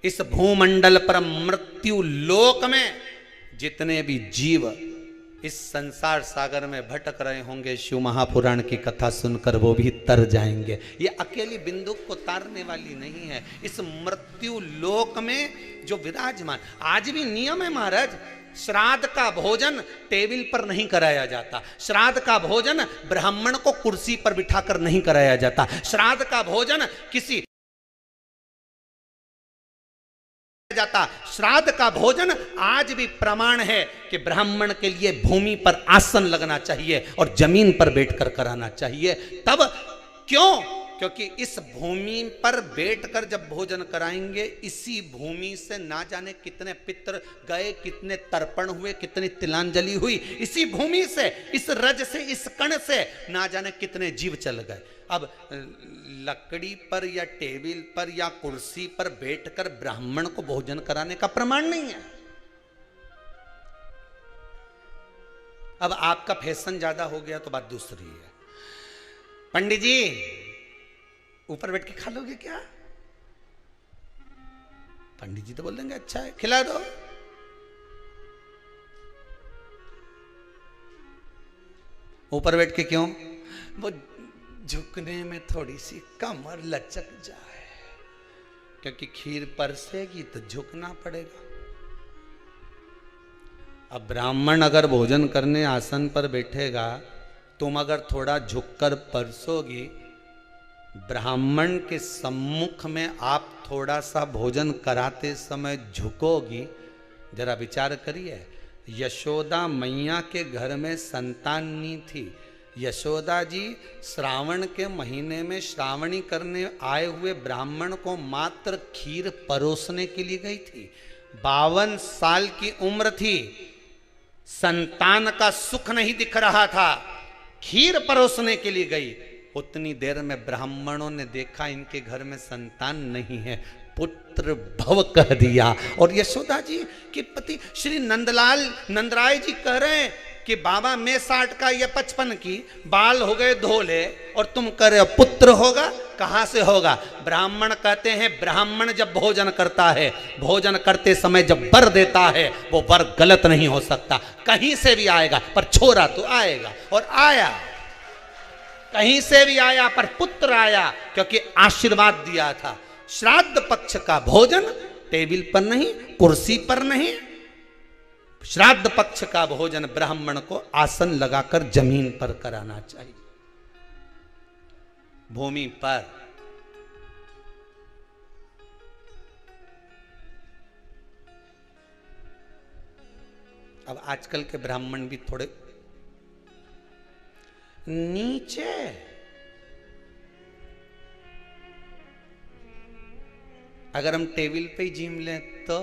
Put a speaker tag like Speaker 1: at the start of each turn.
Speaker 1: इस भूमंडल पर मृत्यु लोक में जितने भी जीव इस संसार सागर में भटक रहे होंगे, शिव महापुराण की कथा सुनकर वो भी तर जाएंगे। ये अकेली बिंदुक को तारने वाली नहीं है। इस मृत्यु लोक में जो विराजमान, आज भी नियम है महाराज, श्राद्ध का भोजन टेबल पर नहीं कराया जाता। श्राद्ध का भोजन ब्राह्मण को कुर्सी पर बिठाकर नहीं कराया जाता। श्राद्ध का भोजन किसी जाता। श्राद्ध का भोजन आज भी प्रमाण है कि ब्राह्मण के लिए भूमि पर आसन लगना चाहिए और जमीन पर बैठकर कराना चाहिए। तब क्यों? क्योंकि इस भूमि पर बैठकर जब भोजन कराएंगे, इसी भूमि से ना जाने कितने पितृ गए, कितने तर्पण हुए, कितनी तिलांजलि हुई, इसी भूमि से, इस रज से, इस कण से ना जाने कितने जीव चल गए। अब लकड़ी पर या टेबल पर या कुर्सी पर बैठकर ब्राह्मण को भोजन कराने का प्रमाण नहीं है। अब आपका फैशन ज्यादा हो गया तो बात दूसरी है। पंडित जी ऊपर बैठ के खा लोगे क्या? पंडित जी तो बोल देंगे अच्छा है, खिला दो। ऊपर बैठ के क्यों? वो झुकने में थोड़ी सी कमर लचक जाए, क्योंकि खीर परसेगी तो झुकना पड़ेगा। अब ब्राह्मण अगर भोजन करने आसन पर बैठेगा, तुम अगर थोड़ा झुककर परसोगी, ब्राह्मण के सम्मुख में आप थोड़ा सा भोजन कराते समय झुकोगी। जरा विचार करिए, यशोदा मैया के घर में संतान नहीं थी। यशोदा जी श्रावण के महीने में श्रावणी करने आए हुए ब्राह्मण को मात्र खीर परोसने के लिए गई थी। 52 साल की उम्र थी, संतान का सुख नहीं दिख रहा था, खीर परोसने के लिए गई। उतनी देर में ब्राह्मणों ने देखा इनके घर में संतान नहीं है, पुत्र भव कह दिया। और यशोदा जी के पति श्री नंदराय जी कह रहे हैं कि बाबा मैं 60 का या 55 की, बाल हो गए धोले और तुम कह रहे हो पुत्र होगा, कहां से होगा? ब्राह्मण कहते हैं ब्राह्मण जब भोजन करता है, भोजन करते समय जब वर देता है, वो वर गलत नहीं हो सकता, कहीं से भी आएगा, पर छोरा तो आएगा। और आया, कहीं से भी आया, पर पुत्र आया, क्योंकि आशीर्वाद दिया था। श्राद्ध पक्ष का भोजन टेबल पर नहीं, कुर्सी पर नहीं, श्राद्ध पक्ष का भोजन ब्राह्मण को आसन लगाकर जमीन पर कराना चाहिए, भूमि पर। अब आजकल के ब्राह्मण भी थोड़े नीचे, अगर हम टेबल पे ही जिम लें तो